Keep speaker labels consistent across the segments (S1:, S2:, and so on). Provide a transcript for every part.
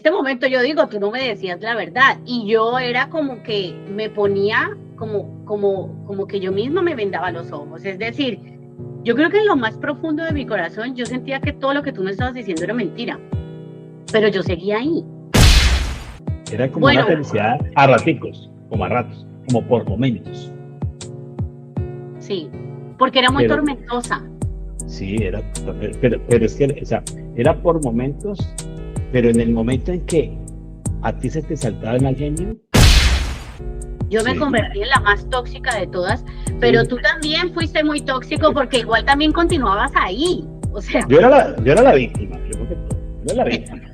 S1: este momento yo digo, tú no me decías la verdad. Y yo era como que me ponía como que yo misma me vendaba los ojos. Es decir, yo creo que en lo más profundo de mi corazón yo sentía que todo lo que tú me estabas diciendo era mentira. Pero yo seguía ahí.
S2: Era como una felicidad a raticos, como a ratos, como por momentos.
S1: Sí, porque era muy tormentosa.
S2: Sí, pero es que, o sea, era por momentos, pero en el momento en que a ti se te saltaba el mal genio.
S1: Yo me convertí en la más tóxica de todas, pero tú también fuiste muy tóxico porque igual también continuabas ahí. O sea,
S2: yo era la víctima, yo era la víctima.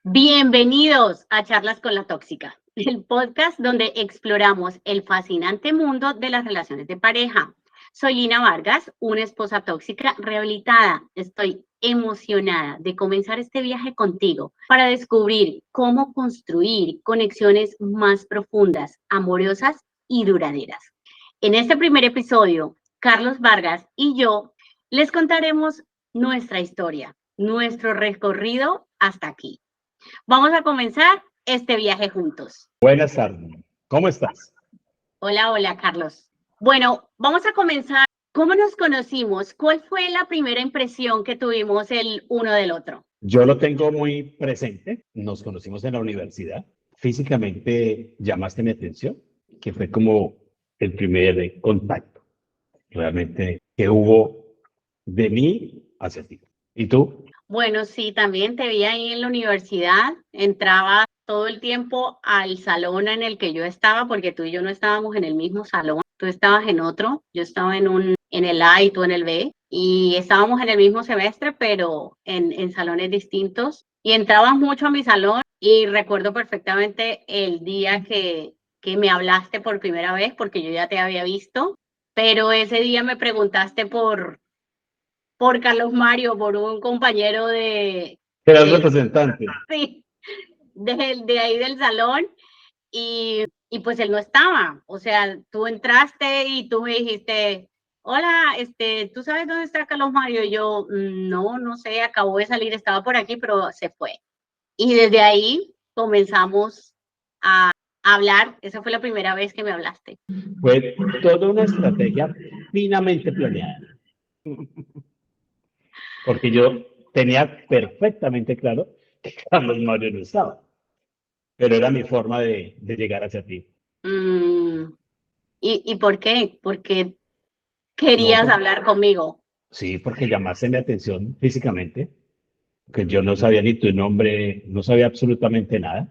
S1: Bienvenidos a Charlas con la Tóxica, el podcast donde exploramos el fascinante mundo de las relaciones de pareja. Soy Lina Vargas, una esposa tóxica rehabilitada. Estoy emocionada de comenzar este viaje contigo para descubrir cómo construir conexiones más profundas, amorosas y duraderas. En este primer episodio, Carlos Vargas y yo les contaremos nuestra historia, nuestro recorrido hasta aquí. Vamos a comenzar este viaje juntos.
S2: Buenas tardes, ¿cómo estás?
S1: Hola, Carlos. Bueno, vamos a comenzar. ¿Cómo nos conocimos? ¿Cuál fue la primera impresión que tuvimos el uno del otro?
S2: Yo lo tengo muy presente. Nos conocimos en la universidad. Físicamente llamaste mi atención, que fue como el primer contacto realmente que hubo de mí hacia ti. ¿Y tú?
S1: Bueno, sí, también te vi ahí en la universidad. Entraba todo el tiempo al salón en el que yo estaba, porque tú y yo no estábamos en el mismo salón. Tú estabas en otro, yo estaba en el A y tú en el B, y estábamos en el mismo semestre, pero en salones distintos. Y entrabas mucho a mi salón y recuerdo perfectamente el día que me hablaste por primera vez, porque yo ya te había visto, pero ese día me preguntaste por Carlos Mario, por un compañero de...
S2: Era el representante.
S1: Sí, de ahí del salón, y pues él no estaba. O sea, tú entraste y tú me dijiste, hola, ¿tú sabes dónde está Carlos Mario? Y yo, no sé, acabó de salir, estaba por aquí, pero se fue. Y desde ahí comenzamos a hablar. Esa fue la primera vez que me hablaste.
S2: Fue toda una estrategia finamente planeada. Porque yo tenía perfectamente claro que Carlos Mario no estaba, pero era mi forma de llegar hacia ti.
S1: ¿Y por qué? Porque querías hablar conmigo.
S2: Sí, porque llamaste mi atención físicamente, que yo no sabía ni tu nombre, no sabía absolutamente nada,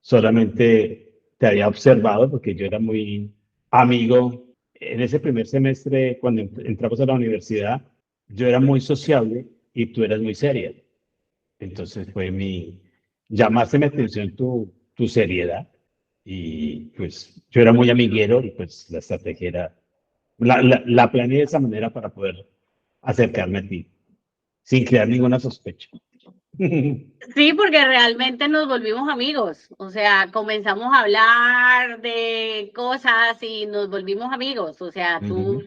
S2: solamente te había observado porque yo era muy amigo. En ese primer semestre, cuando entramos a la universidad, yo era muy sociable y tú eras muy seria. Entonces llamaste mi atención tu seriedad y pues yo era muy amiguero y pues la estrategia era, la planeé de esa manera para poder acercarme a ti sin crear ninguna sospecha.
S1: Sí, porque realmente nos volvimos amigos. O sea, comenzamos a hablar de cosas y nos volvimos amigos. O sea, tú,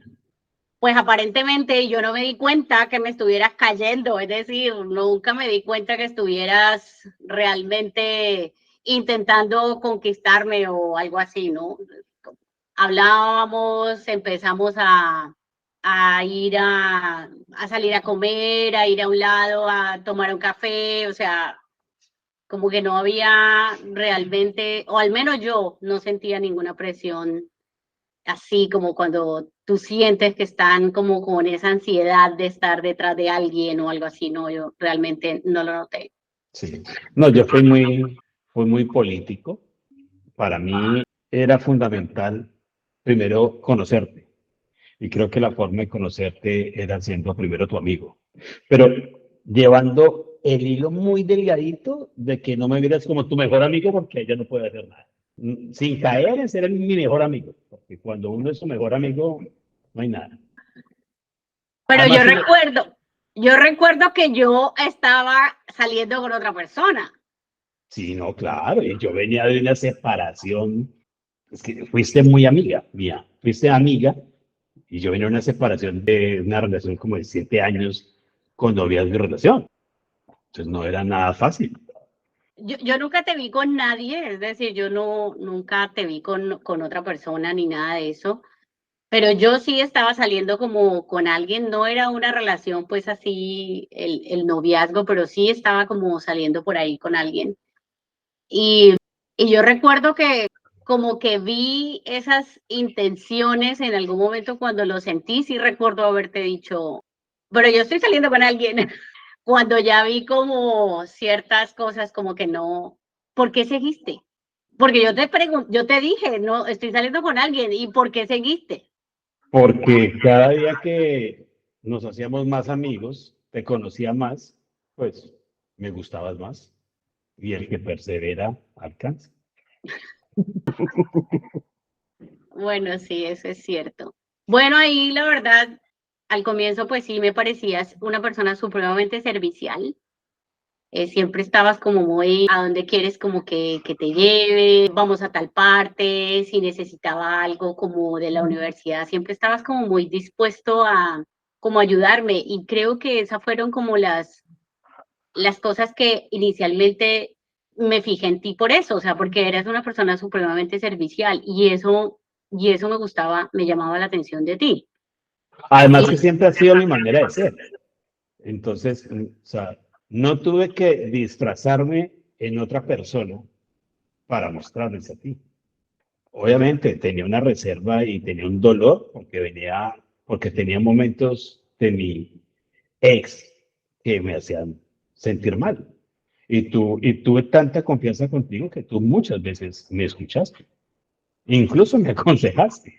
S1: pues aparentemente yo no me di cuenta que me estuvieras cayendo. Es decir, nunca me di cuenta que estuvieras realmente intentando conquistarme o algo así, ¿no? Hablábamos, empezamos ir a salir a comer, a ir a un lado, a tomar un café. O sea, como que no había realmente, o al menos yo no sentía ninguna presión, así como cuando tú sientes que están como con esa ansiedad de estar detrás de alguien o algo así. No, yo realmente no lo noté.
S2: Sí. No, yo fui muy político. Para mí era fundamental primero conocerte. Y creo que la forma de conocerte era siendo primero tu amigo. Pero llevando el hilo muy delgadito de que no me vieras como tu mejor amigo porque ella no puede hacer nada. Sin caer en ser mi mejor amigo. Porque cuando uno es su mejor amigo, no hay nada.
S1: Pero
S2: Además,
S1: yo recuerdo que yo estaba saliendo con otra persona.
S2: sí, no, claro. Y yo venía de una separación. Es que fuiste muy amiga mía. Fuiste amiga Y yo venía de una separación de una relación como de 7 años con novias de relación. Entonces no era nada fácil.
S1: Yo nunca te vi con nadie, es decir, yo nunca te vi con otra persona ni nada de eso, pero yo sí estaba saliendo como con alguien, no era una relación pues así, el noviazgo, pero sí estaba como saliendo por ahí con alguien. Y, y yo recuerdo que como que vi esas intenciones en algún momento cuando lo sentí, sí recuerdo haberte dicho, pero yo estoy saliendo con alguien. Cuando ya vi como ciertas cosas como que no, ¿por qué seguiste? Porque yo te dije, no, estoy saliendo con alguien, ¿y por qué seguiste?
S2: Porque cada día que nos hacíamos más amigos, te conocía más, pues me gustabas más. Y el que persevera alcanza.
S1: Bueno, sí, eso es cierto. Bueno, ahí la verdad, al comienzo pues sí me parecías una persona supremamente servicial. Siempre estabas como muy a donde quieres como que te lleve, vamos a tal parte, si necesitaba algo como de la universidad, siempre estabas como muy dispuesto a como ayudarme y creo que esas fueron como las cosas que inicialmente me fijé en ti por eso, o sea, porque eres una persona supremamente servicial y eso me gustaba, me llamaba la atención de ti.
S2: Además que
S1: Y
S2: siempre ha sido mi manera de ser. Entonces, o sea, no tuve que disfrazarme en otra persona para mostrarles a ti. Obviamente tenía una reserva y tenía un dolor porque tenía momentos de mi ex que me hacían sentir mal. Y tuve tanta confianza contigo que tú muchas veces me escuchaste, incluso me aconsejaste.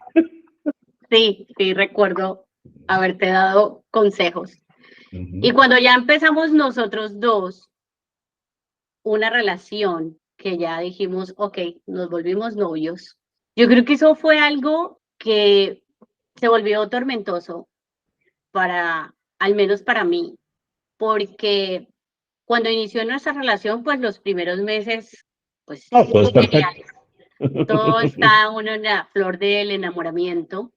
S1: sí, sí, recuerdo haberte dado consejos. Y
S2: Ujú.
S1: cuando ya empezamos nosotros dos una relación que ya dijimos, ok, nos volvimos novios, yo creo que eso fue algo que se volvió tormentoso para, al menos para mí, porque cuando inició nuestra relación, pues los primeros meses, pues
S2: No, todo es perfecto.
S1: geniales, todo está uno en la flor del enamoramiento,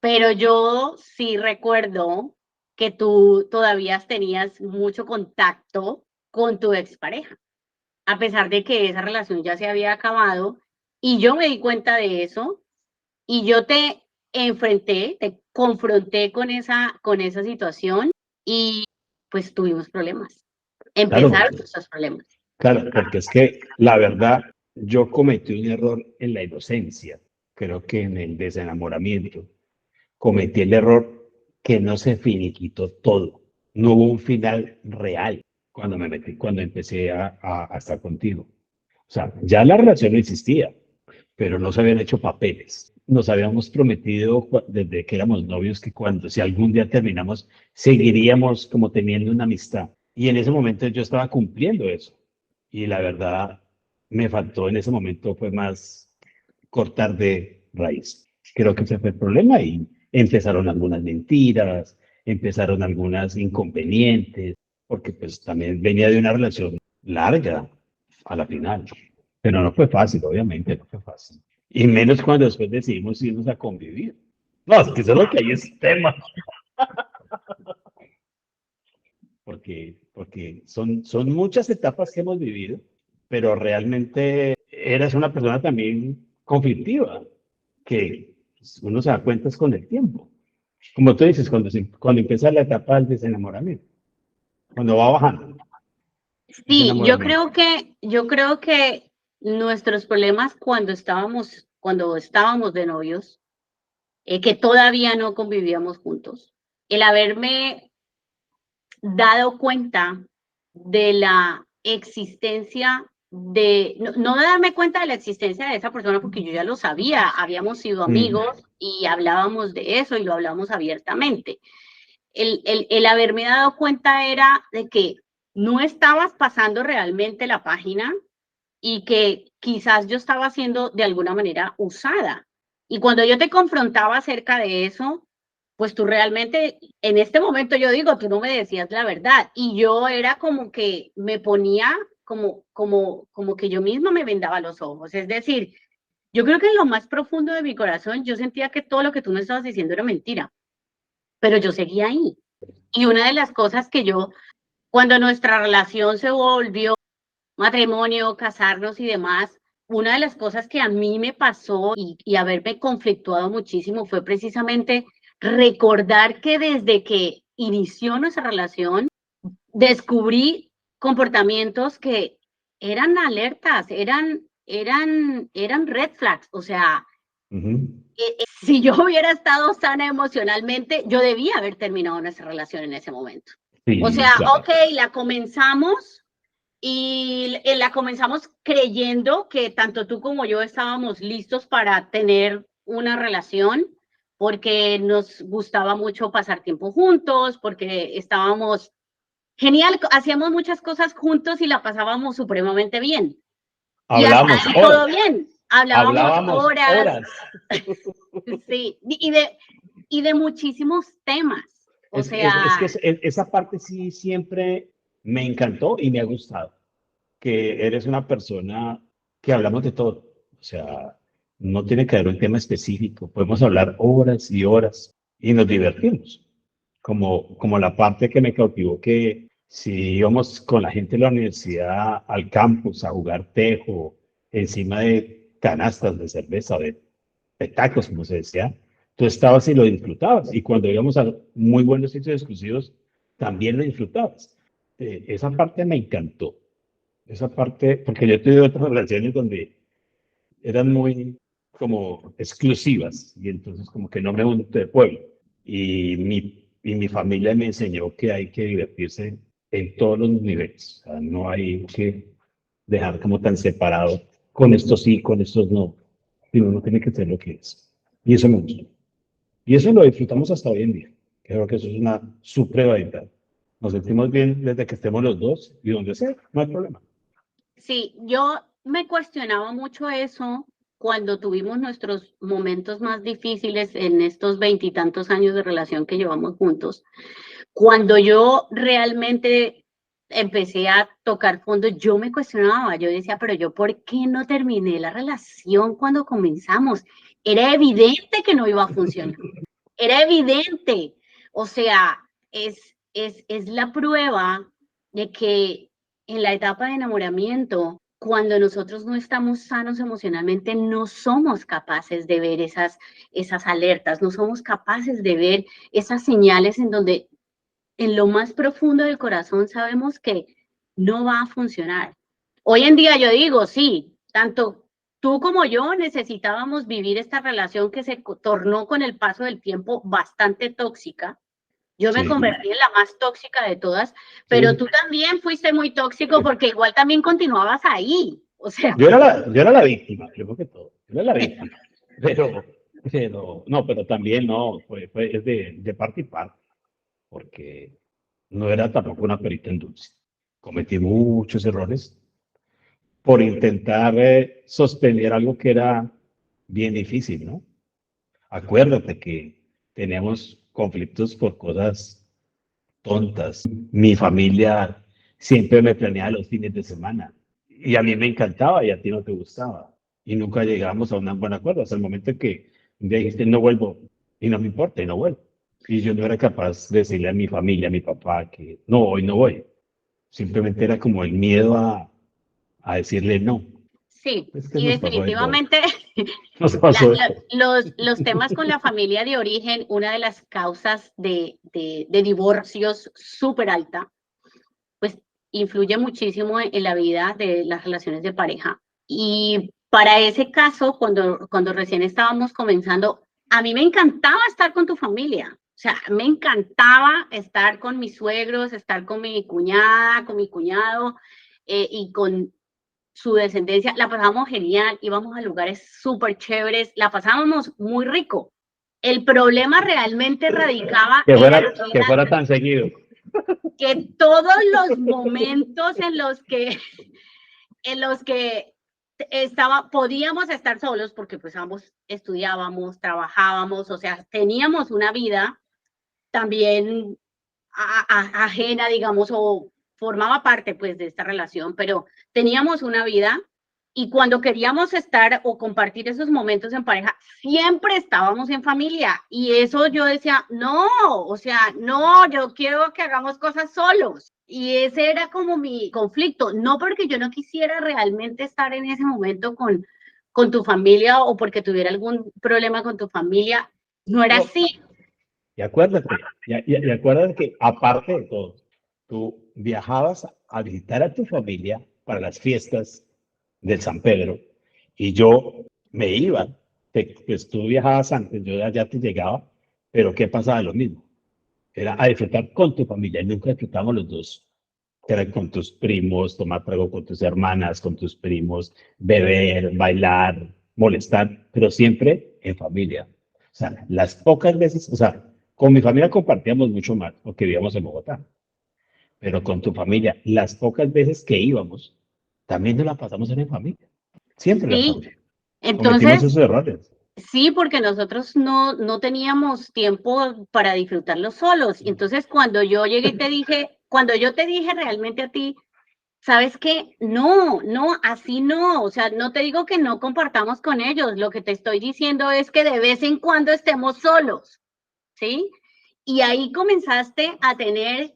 S1: pero yo sí recuerdo que tú todavía tenías mucho contacto con tu expareja, a pesar de que esa relación ya se había acabado, y yo me di cuenta de eso, y yo te enfrenté, te confronté con esa situación, y pues tuvimos problemas.
S2: Claro,
S1: Empezaron
S2: porque,
S1: nuestros problemas.
S2: claro, porque es que la verdad, yo cometí un error en la inocencia, creo que en el desenamoramiento. Cometí el error que no se finiquitó todo. No hubo un final real cuando empecé a estar contigo. O sea, ya la relación no existía, pero no se habían hecho papeles. Nos habíamos prometido desde que éramos novios que cuando, si algún día terminamos, seguiríamos como teniendo una amistad. Y en ese momento yo estaba cumpliendo eso. Y la verdad, me faltó en ese momento fue más cortar de raíz. Creo que ese fue el problema y empezaron algunas mentiras, empezaron algunas inconvenientes, porque pues también venía de una relación larga a la final. Pero no fue fácil, obviamente, no fue fácil. Y menos cuando después decidimos irnos a convivir. No, es que eso es lo que hay es tema, porque son muchas etapas que hemos vivido, pero realmente eras una persona también conflictiva, que uno se da cuenta es con el tiempo. Como tú dices, cuando empieza la etapa del desenamoramiento, cuando va bajando,
S1: Sí,
S2: desenamoramiento.
S1: yo creo que nuestros problemas cuando estábamos de novios, que todavía no convivíamos juntos, el haberme dado cuenta de la existencia no darme cuenta de la existencia de esa persona porque yo ya lo sabía, habíamos sido
S2: Mm,
S1: amigos y hablábamos de eso y lo hablamos abiertamente. El haberme dado cuenta era de que no estabas pasando realmente la página y que quizás yo estaba siendo de alguna manera usada. Y cuando yo te confrontaba acerca de eso, pues tú realmente, en este momento yo digo, tú no me decías la verdad. Y yo era como que me ponía como que yo misma me vendaba los ojos. Es decir, yo creo que en lo más profundo de mi corazón yo sentía que todo lo que tú me estabas diciendo era mentira, pero yo seguía ahí. Y una de las cosas que yo, cuando nuestra relación se volvió matrimonio, casarnos y demás, una de las cosas que a mí me pasó y haberme conflictuado muchísimo fue precisamente recordar que desde que inició nuestra relación, descubrí comportamientos que eran alertas, eran red flags. O sea, si yo hubiera estado sana emocionalmente, yo debía haber terminado nuestra relación en ese momento. O
S2: Sí,
S1: sea,
S2: claro.
S1: ok, la comenzamos y la comenzamos creyendo que tanto tú como yo estábamos listos para tener una relación, porque nos gustaba mucho pasar tiempo juntos, porque estábamos genial, hacíamos muchas cosas juntos y la pasábamos supremamente bien. Y hasta
S2: Hablábamos
S1: ahí todo
S2: horas,
S1: bien, hablábamos
S2: hablábamos
S1: horas,
S2: horas.
S1: sí, y de muchísimos temas. O
S2: Es que
S1: sea,
S2: esa parte sí siempre me encantó y me ha gustado, que eres una persona que hablamos de todo. O sea, no tiene que haber un tema específico. Podemos hablar horas y horas y nos divertimos. Como la parte que me cautivó, que si íbamos con la gente de la universidad al campus a jugar tejo encima de canastas de cerveza, de tacos, como se decía, tú estabas y lo disfrutabas. Y cuando íbamos a muy buenos sitios exclusivos, también lo disfrutabas. Esa parte me encantó. Esa parte, porque yo tuve otras relaciones donde eran muy como exclusivas y entonces como que no me gustó de pueblo. Y mi familia me enseñó que hay que divertirse en todos los niveles. O sea, no hay que dejar como tan separado con estos sí, con estos no, sino uno tiene que ser lo que es. Y eso me gustó. Y eso lo disfrutamos hasta hoy en día. Creo que eso es una supremabilidad. Nos sentimos bien desde que estemos los dos y donde sea, no hay problema.
S1: sí, yo me cuestionaba mucho eso cuando tuvimos nuestros momentos más difíciles en estos veintitantos años de relación que llevamos juntos. Cuando yo realmente empecé a tocar fondo, yo me cuestionaba, yo decía, pero yo, ¿por qué no terminé la relación cuando comenzamos? Era evidente que no iba a funcionar, era evidente. O sea, es la prueba de que en la etapa de enamoramiento, cuando nosotros no estamos sanos emocionalmente, no somos capaces de ver esas alertas, no somos capaces de ver esas señales en donde en lo más profundo del corazón sabemos que no va a funcionar. Hoy en día yo digo, sí, tanto tú como yo necesitábamos vivir esta relación que se tornó con el paso del tiempo bastante tóxica. Yo me
S2: Sí,
S1: convertí en la más tóxica de todas, pero tú
S2: sí.
S1: también fuiste muy tóxico porque igual también continuabas ahí. O sea,
S2: Yo era la víctima, creo que todo. Yo era la víctima. No, pero también no, es de parte y parte, porque no era tampoco una perita en dulce. Cometí muchos errores por intentar sostener algo que era bien difícil, ¿no? Acuérdate que tenemos conflictos por cosas tontas. Mi familia siempre me planeaba los fines de semana y a mí me encantaba y a ti no te gustaba. Y nunca llegamos a un buen acuerdo hasta el momento en que un día dijiste no vuelvo y no me importa y no vuelvo. Y yo no era capaz de decirle a mi familia, a mi papá que no, hoy no voy. Simplemente era como el miedo a decirle no.
S1: sí,
S2: Es que
S1: y
S2: nos pasó de todo.
S1: definitivamente
S2: Nos pasó de todo.
S1: los temas con la familia de origen, una de las causas de divorcios súper alta, pues influye muchísimo en la vida de las relaciones de pareja. Y para ese caso, cuando recién estábamos comenzando, a mí me encantaba estar con tu familia. O sea, me encantaba estar con mis suegros, estar con mi cuñada, con mi cuñado y con su descendencia. La pasábamos genial, íbamos a lugares súper chéveres, la pasábamos muy rico. El problema realmente radicaba
S2: Que
S1: en la
S2: fuera, que fuera tan seguido.
S1: que todos los momentos en los que podíamos estar solos, porque pues ambos estudiábamos, trabajábamos, o sea, teníamos una vida también ajena, digamos, o formaba parte pues de esta relación, pero teníamos una vida Y cuando queríamos estar o compartir esos momentos en pareja, siempre estábamos en familia. Y eso yo decía, no, o sea, no, yo quiero que hagamos cosas solos. Y ese era como mi conflicto, no porque yo no quisiera realmente estar en ese momento con tu familia o porque tuviera algún problema con tu familia, no era
S2: No,
S1: así.
S2: y acuérdate que aparte de todo, tú viajabas a visitar a tu familia para las fiestas del San Pedro y yo me iba, pues tú viajabas antes, yo ya te llegaba, pero ¿qué pasaba? Lo mismo, era a disfrutar con tu familia y nunca disfrutamos los dos. Era con tus primos, tomar trago con tus hermanas, con tus primos, beber, bailar, molestar, pero siempre en familia. O sea, las pocas veces, o sea, con mi familia compartíamos mucho más porque vivíamos en Bogotá, pero con tu familia, las pocas veces que íbamos, también nos la pasamos en familia, siempre en
S1: Sí,
S2: familia. Cometimos
S1: entonces
S2: esos errores.
S1: sí, porque nosotros no teníamos tiempo para disfrutarlo solos. Entonces, cuando yo llegué y te dije, cuando yo te dije realmente a ti, ¿sabes qué? No, no, así no. O sea, no te digo que no compartamos con ellos. Lo que te estoy diciendo es que de vez en cuando estemos solos, ¿sí? Y ahí comenzaste a tener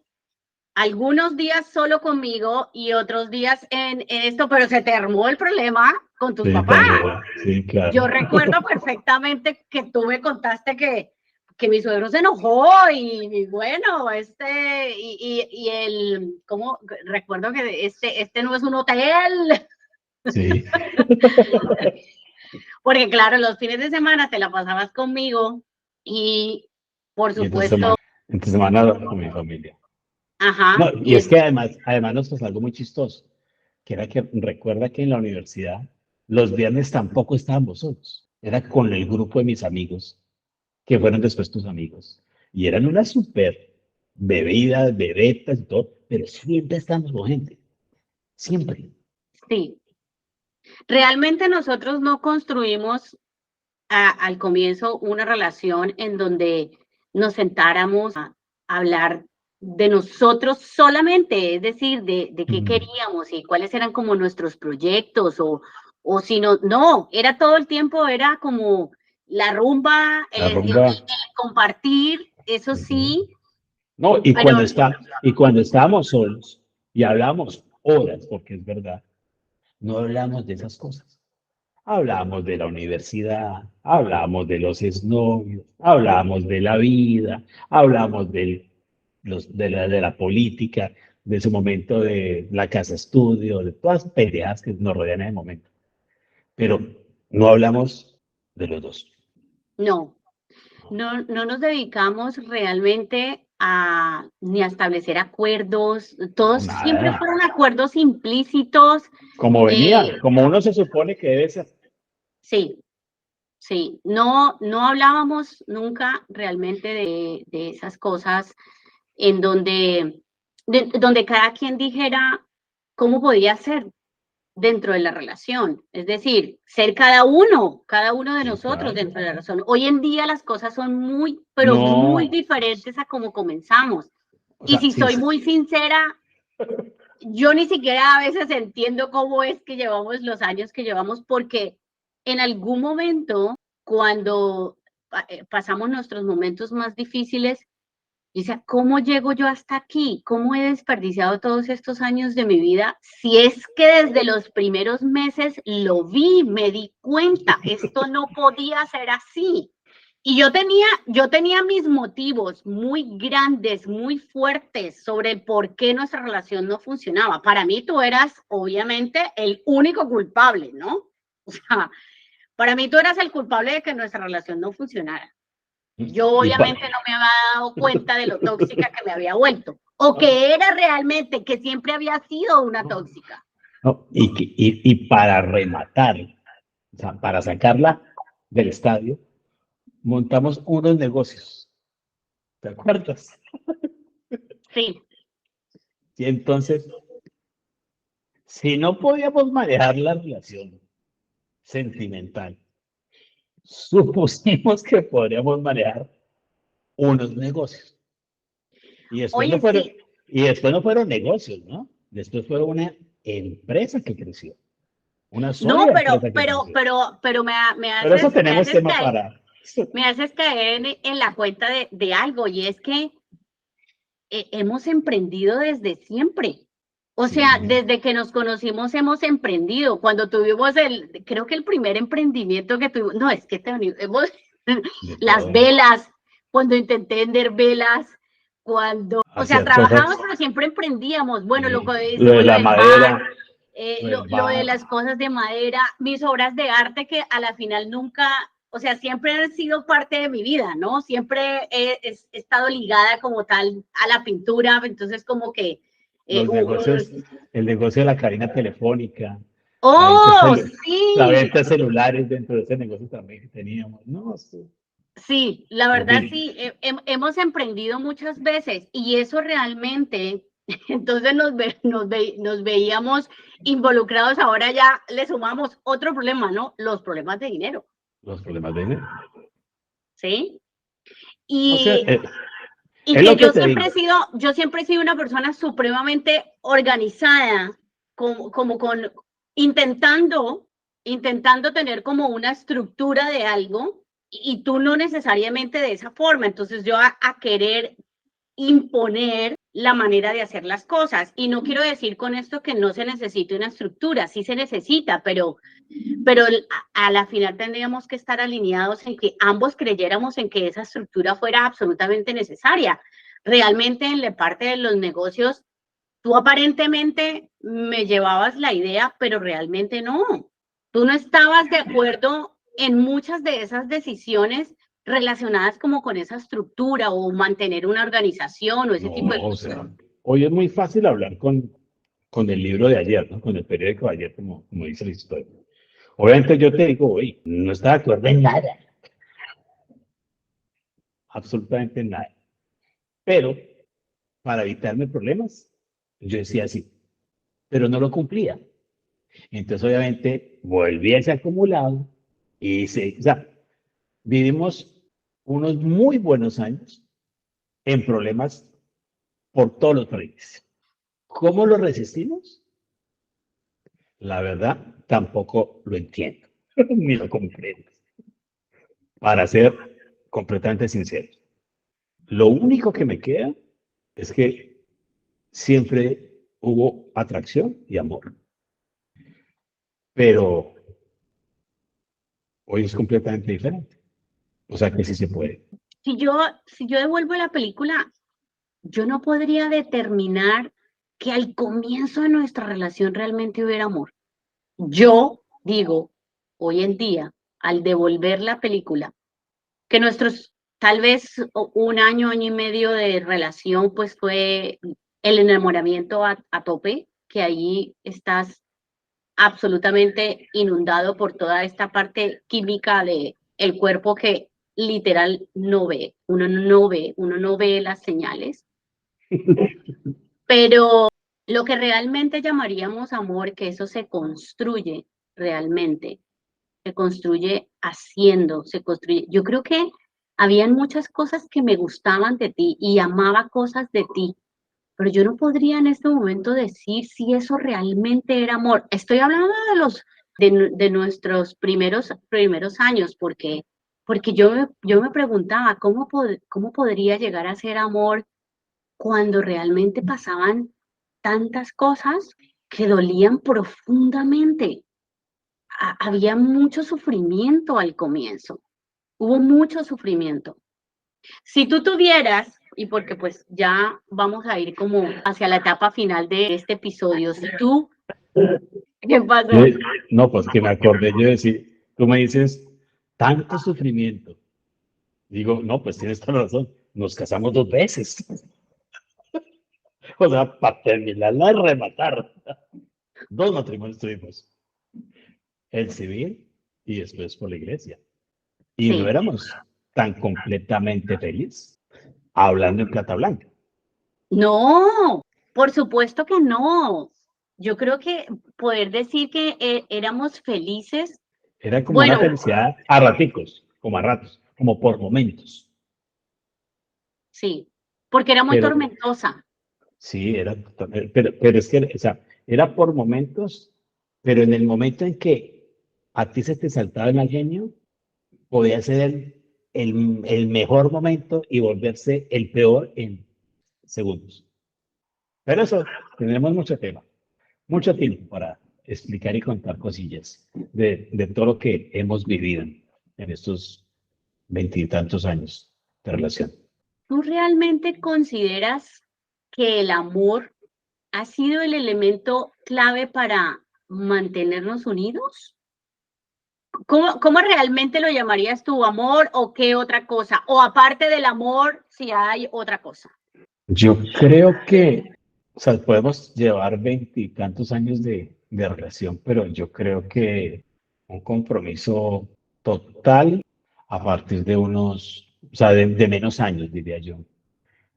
S1: algunos días solo conmigo y otros días en esto, pero se te armó el problema con tus
S2: Sí,
S1: papás.
S2: también, sí,
S1: Yo
S2: claro.
S1: recuerdo perfectamente que tú me contaste que mi suegro se enojó y bueno, ¿cómo? Recuerdo que este no es un hotel,
S2: Sí.
S1: porque claro, los fines de semana te la pasabas conmigo y por
S2: Y
S1: supuesto,
S2: entre semana con mi familia. No,
S1: ajá,
S2: y es que además nos pasó algo muy chistoso, que era que recuerda que en la universidad los viernes tampoco estábamos solos, era con el grupo de mis amigos, que fueron después tus amigos, y eran unas super bebidas, bebetas y todo, pero siempre estábamos con gente, siempre.
S1: sí, realmente nosotros no construimos al comienzo una relación en donde nos sentáramos a hablar de nosotros solamente, es decir, de qué
S2: Mm.
S1: queríamos y cuáles eran como nuestros proyectos o si no, era todo el tiempo, era como la rumba,
S2: La rumba.
S1: compartir, eso
S2: Ujú.
S1: sí,
S2: No,
S1: pero
S2: y cuando estábamos solos y hablamos horas, porque es verdad, no hablamos de esas cosas. Hablamos de la universidad, hablamos de los exnovios, hablamos de la vida, hablamos de la política, de su momento de la casa estudio, de todas las peleas que nos rodean en el momento. Pero no hablamos de los dos.
S1: no, no nos dedicamos realmente a ni a establecer acuerdos,
S2: No,
S1: todos siempre
S2: nada.
S1: fueron acuerdos implícitos.
S2: Como
S1: eh,
S2: venía, como uno se supone que debe ser.
S1: sí, sí, no hablábamos nunca realmente de esas cosas en donde cada quien dijera cómo podía ser dentro de la relación, es decir, ser cada uno de
S2: Sí,
S1: nosotros
S2: claro.
S1: dentro de la relación. Hoy en día las cosas son muy, pero muy
S2: No,
S1: diferentes a como comenzamos.
S2: o
S1: Y
S2: sea,
S1: si soy muy sincera, yo ni siquiera a veces entiendo cómo es que llevamos los años que llevamos, porque en algún momento, cuando pasamos nuestros momentos más difíciles, dice, ¿cómo llego yo hasta aquí? ¿Cómo he desperdiciado todos estos años de mi vida? Si es que desde los primeros meses lo vi, me di cuenta, esto no podía ser así. Y yo tenía mis motivos muy grandes, muy fuertes sobre el por qué nuestra relación no funcionaba. Para mí tú eras obviamente el único culpable, ¿no? O sea, para mí tú eras el culpable de que nuestra relación no funcionara. Yo
S2: y, pa-
S1: obviamente no me había dado cuenta de lo tóxica que me había vuelto, o que era realmente, que siempre había sido una tóxica.
S2: no, y para rematar, o sea, para sacarla del estadio, montamos unos negocios, ¿te acuerdas?
S1: Sí,
S2: Y entonces, si no podíamos manejar la relación sentimental, supusimos que podríamos manejar unos negocios. Y después no
S1: oye,
S2: fueron,
S1: sí,
S2: y después no fueron negocios, ¿no? Después fue una empresa que creció. una
S1: No,
S2: sólida empresa que funcione.
S1: pero
S2: Pero eso tenemos tema para...
S1: me haces caer en la cuenta de algo, y es que hemos emprendido desde siempre. O sea,
S2: Sí,
S1: desde que nos conocimos hemos emprendido. Cuando tuvimos creo que el primer emprendimiento que tuvimos, no, es que hemos,
S2: de
S1: las
S2: todo.
S1: velas, cuando intenté vender velas, o sea,
S2: Hacer
S1: trabajábamos,
S2: cosas,
S1: pero siempre emprendíamos. Bueno, lo
S2: sí.
S1: que
S2: Lo
S1: hicimos,
S2: de
S1: lo
S2: la
S1: del bar,
S2: madera, lo del
S1: lo de
S2: bar,
S1: las cosas de madera, mis obras de arte que a la final nunca, o sea, siempre han sido parte de mi vida, ¿no? Siempre he estado ligada como tal a la pintura, entonces como que...
S2: los negocios, el negocio de la cabina telefónica, la venta,
S1: ¡Oh,
S2: la
S1: sí!
S2: venta de celulares dentro de ese negocio también que teníamos. No, sí.
S1: Sí, la
S2: En
S1: verdad
S2: fin,
S1: sí, hemos emprendido muchas veces y eso realmente, entonces nos veíamos involucrados, ahora ya le sumamos otro problema, ¿no? Los problemas de dinero,
S2: los problemas de dinero.
S1: ¿sí?
S2: O sea,
S1: Y, y
S2: es
S1: que
S2: lo que te digo.
S1: yo siempre he sido una persona supremamente organizada, como con, intentando, intentando tener como una estructura de algo, y tú no necesariamente de esa forma. Entonces yo a querer imponer la manera de hacer las cosas. Y no quiero decir con esto que no se necesite una estructura, sí se necesita, pero a la final tendríamos que estar alineados en que ambos creyéramos en que esa estructura fuera absolutamente necesaria. Realmente en la parte de los negocios, tú aparentemente me llevabas la idea, pero realmente no. Tú no estabas de acuerdo en muchas de esas decisiones relacionadas como con esa estructura o mantener una organización o ese
S2: No,
S1: tipo de
S2: o
S1: cosas.
S2: sea, hoy es muy fácil hablar con el libro de ayer, ¿no? Con el periódico de ayer, como dice la historia. Obviamente yo te digo, oye, no está de acuerdo en nada, absolutamente en nada. Pero para evitarme problemas, yo decía así, pero no lo cumplía. Entonces, obviamente, volví a ese acumulado y o sea, vivimos unos muy buenos años en problemas por todos los frentes. ¿Cómo lo resistimos? La verdad, tampoco lo entiendo, ni lo comprendo, para ser completamente sincero. Lo único que me queda es que siempre hubo atracción y amor, pero hoy es completamente diferente. O sea que sí se puede.
S1: Si yo, si yo devuelvo la película, yo no podría determinar que al comienzo de nuestra relación realmente hubiera amor. Yo digo, hoy en día, al devolver la película, que nuestros tal vez un año, año y medio de relación, pues fue el enamoramiento a tope, que ahí estás absolutamente inundado por toda esta parte química de el cuerpo que literal no ve, uno no ve las señales, pero lo que realmente llamaríamos amor, que eso se construye realmente, se construye haciendo, se construye. Yo creo que habían muchas cosas que me gustaban de ti y amaba cosas de ti, pero yo no podría en este momento decir si eso realmente era amor. Estoy hablando de de nuestros primeros años, porque yo me preguntaba cómo podría llegar a ser amor cuando realmente pasaban tantas cosas que dolían profundamente. Había mucho sufrimiento al comienzo, hubo mucho sufrimiento. Si tú tuvieras, y porque pues ya vamos a ir como hacia la etapa final de este episodio, si tú, ¿qué pasó?
S2: Yo- no, pues que me acordé yo de decir, tú me dices, tanto sufrimiento. Digo, no, pues tienes toda la razón, nos casamos 2 veces. O sea, para terminarla de rematar. 2 matrimonios tuvimos, el civil y después por la iglesia. Y no
S1: Sí,
S2: éramos tan completamente felices, hablando en plata blanca.
S1: no, por supuesto que no. Yo creo que poder decir que éramos felices,
S2: Era como una
S1: bueno,
S2: felicidad a raticos, como a ratos, como por momentos.
S1: sí, porque era muy
S2: Pero
S1: tormentosa.
S2: sí, pero es que, o sea, era por momentos, pero en el momento en que a ti se te saltaba el mal genio, podía ser el mejor momento y volverse el peor en segundos. Pero eso, tenemos mucho tiempo para explicar y contar cosillas de todo lo que hemos vivido en estos veintitantos años de relación.
S1: ¿Tú realmente consideras que el amor ha sido el elemento clave para mantenernos unidos? ¿Cómo realmente lo llamarías tú, amor o qué otra cosa? O aparte del amor, si hay otra cosa.
S2: Yo creo que, o sea, podemos llevar veintitantos años de relación, pero yo creo que un compromiso total a partir de unos, o sea, de menos años, diría yo.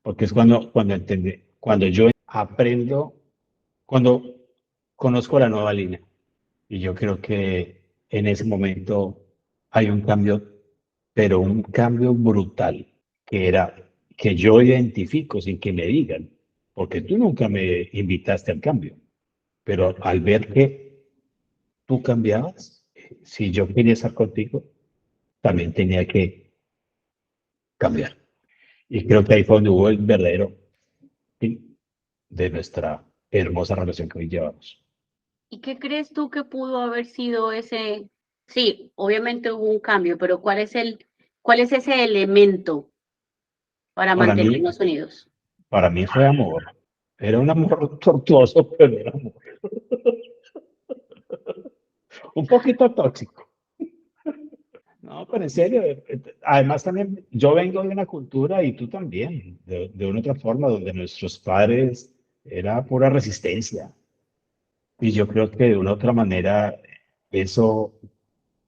S2: Porque es cuando yo aprendo, cuando conozco la nueva línea. Y yo creo que en ese momento hay un cambio, pero un cambio brutal, que era que yo identifico sin que me digan, porque tú nunca me invitaste al cambio, pero al ver que tú cambiabas, si yo quería estar contigo, también tenía que cambiar. Y creo que ahí fue donde hubo el verdadero fin de nuestra hermosa relación que hoy llevamos.
S1: ¿Y qué crees tú que pudo haber sido ese? Sí, obviamente hubo un cambio, pero cuál es ese elemento para
S2: Para mí,
S1: mantenernos unidos?
S2: para mí fue amor. Era un amor tortuoso, pero era amor. Un poquito tóxico. No, pero en serio, además también yo vengo de una cultura y tú también, de una otra forma, donde nuestros padres era pura resistencia. Y yo creo que de una u otra manera eso,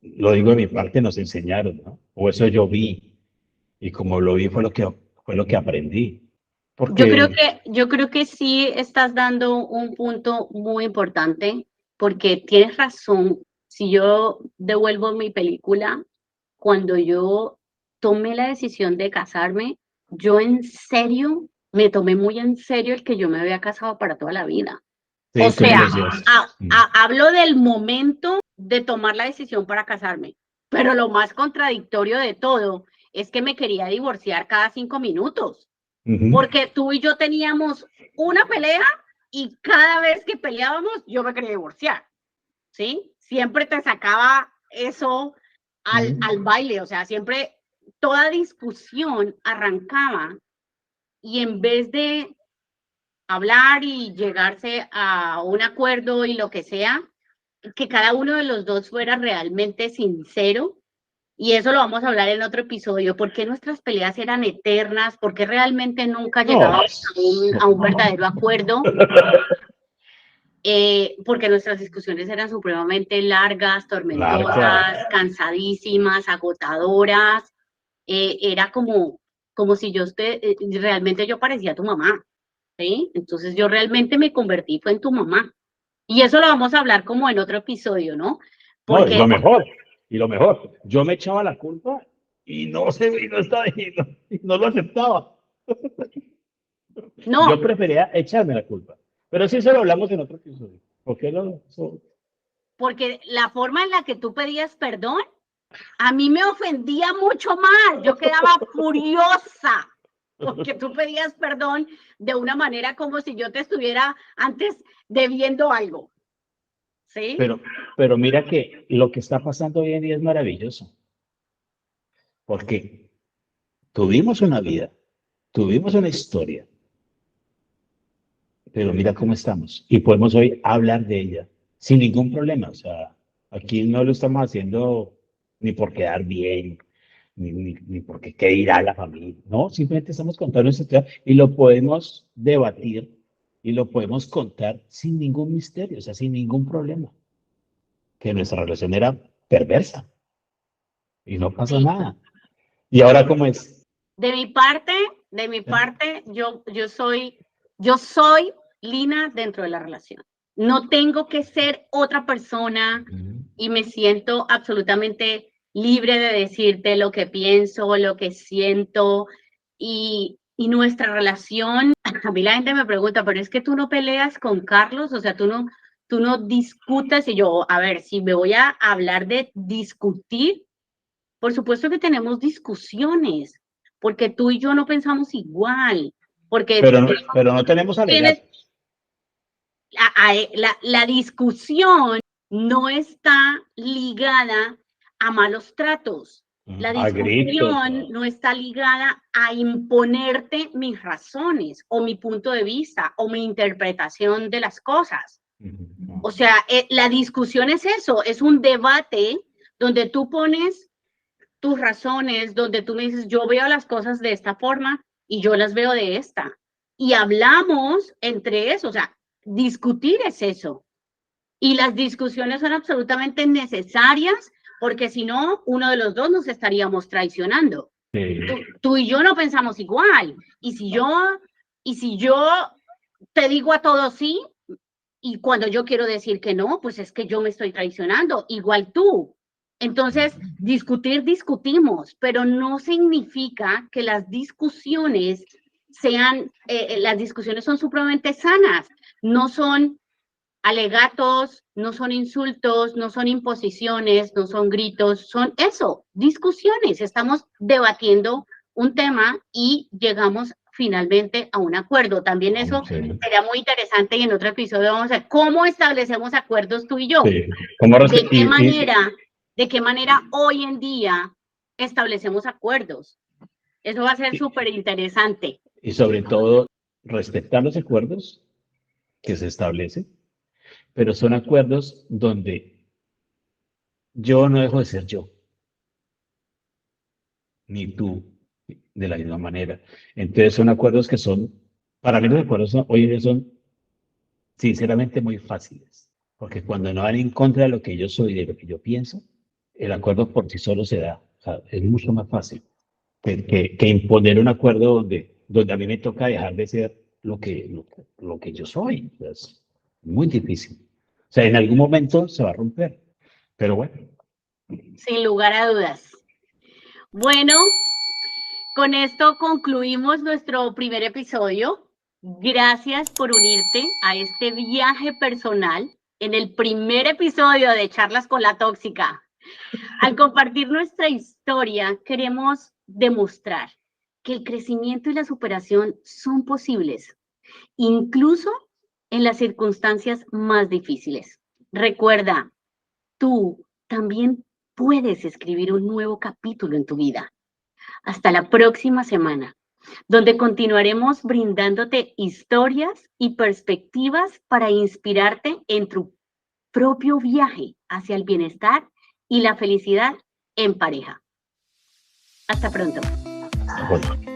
S2: lo digo de mi parte, nos enseñaron, ¿no? O eso yo vi. Y como lo vi fue lo que aprendí. Porque,
S1: Yo creo que sí estás dando un punto muy importante, porque tienes razón. Si yo devuelvo mi película, cuando yo tomé la decisión de casarme, yo en serio, me tomé muy en serio el que yo me había casado para toda la vida. O
S2: sí, tú me
S1: sea,
S2: decías.
S1: hablo del momento de tomar la decisión para casarme, pero lo más contradictorio de todo es que me quería divorciar cada 5 minutos,
S2: Ujú.
S1: porque tú y yo teníamos una pelea y cada vez que peleábamos yo me quería divorciar, ¿sí? Siempre te sacaba eso al baile, o sea, siempre toda discusión arrancaba y en vez de hablar y llegarse a un acuerdo y lo que sea, que cada uno de los dos fuera realmente sincero. Y eso lo vamos a hablar en otro episodio, por qué nuestras peleas eran eternas, por qué realmente nunca
S2: No,
S1: llegábamos a un verdadero acuerdo, porque nuestras discusiones eran supremamente largas,
S2: larga.
S1: tormentosas, cansadísimas, agotadoras. Era como si realmente yo parecía tu mamá, ¿sí? Entonces yo realmente me convertí fue en tu mamá. Y eso lo vamos a hablar como en otro episodio, ¿no?
S2: No, y
S1: Porque
S2: lo mejor, yo me echaba la culpa y no estaba, y no lo aceptaba.
S1: no,
S2: Yo prefería echarme la culpa. Pero sí, eso lo hablamos en otro episodio. ¿Por qué
S1: porque la forma en la que tú pedías perdón, a mí me ofendía mucho más. Yo quedaba furiosa porque tú pedías perdón de una manera como si yo te estuviera antes debiendo algo, ¿sí?
S2: Pero, pero mira que lo que está pasando hoy en día es maravilloso, porque tuvimos una vida, tuvimos una historia, pero mira cómo estamos. Y podemos hoy hablar de ella sin ningún problema. O sea, aquí no lo estamos haciendo ni por quedar bien, ni porque qué dirá la familia. No, simplemente estamos contando nuestra historia y lo podemos debatir y lo podemos contar sin ningún misterio, o sea, sin ningún problema. Que nuestra relación era perversa y no pasa
S1: Sí.
S2: nada. ¿Y ahora cómo es?
S1: De mi parte, de mi parte, yo soy Lina dentro de la relación. No tengo que ser otra persona y me siento absolutamente libre de decirte lo que pienso, lo que siento y nuestra relación. A mí la gente me pregunta, pero es que tú no peleas con Carlos, o sea, tú no discutas. Y yo, a ver, si me voy a hablar de discutir, por supuesto que tenemos discusiones, porque tú y yo no pensamos igual, porque
S2: Pero no tenemos
S1: tienes,
S2: alegatos.
S1: la discusión no está ligada a malos tratos. La
S2: A gritos.
S1: discusión no está ligada a imponerte mis razones o mi punto de vista o mi interpretación de las cosas. O sea, la discusión es eso, es un debate donde tú pones tus razones, donde tú me dices, yo veo las cosas de esta forma y yo las veo de esta. Y hablamos entre eso, o sea, discutir es eso. Y las discusiones son absolutamente necesarias porque si no, uno de los dos nos estaríamos traicionando.
S2: Sí.
S1: Tú y yo no pensamos igual. Y si yo te digo a todos sí, y cuando yo quiero decir que no, pues es que yo me estoy traicionando, igual tú. Entonces, discutimos, pero no significa que las discusiones las discusiones son supremamente sanas, no son alegatos, no son insultos, no son imposiciones, no son gritos, son eso, discusiones. Estamos debatiendo un tema y llegamos finalmente a un acuerdo. También eso sería muy interesante y en otro episodio vamos a ver cómo establecemos acuerdos tú y yo.
S2: Sí.
S1: ¿De qué manera hoy en día establecemos acuerdos? Eso va a ser súper interesante.
S2: Y sobre todo, respetar los acuerdos que se establecen, pero son acuerdos donde yo no dejo de ser yo, ni tú, de la misma manera. Entonces son acuerdos que son, para mí los acuerdos hoy en día son sinceramente muy fáciles, porque cuando no van en contra de lo que yo soy, de lo que yo pienso, el acuerdo por sí solo se da. O sea, es mucho más fácil que imponer un acuerdo donde a mí me toca dejar de ser lo que yo soy. Es muy difícil. O sea, en algún momento se va a romper, pero bueno.
S1: Sin lugar a dudas. Bueno, con esto concluimos nuestro primer episodio. Gracias por unirte a este viaje personal en el primer episodio de Charlas con la Tóxica. Al compartir nuestra historia, queremos demostrar que el crecimiento y la superación son posibles, incluso en las circunstancias más difíciles. Recuerda, tú también puedes escribir un nuevo capítulo en tu vida. Hasta la próxima semana, donde continuaremos brindándote historias y perspectivas para inspirarte en tu propio viaje hacia el bienestar y la felicidad en pareja. Hasta pronto.
S2: Bueno.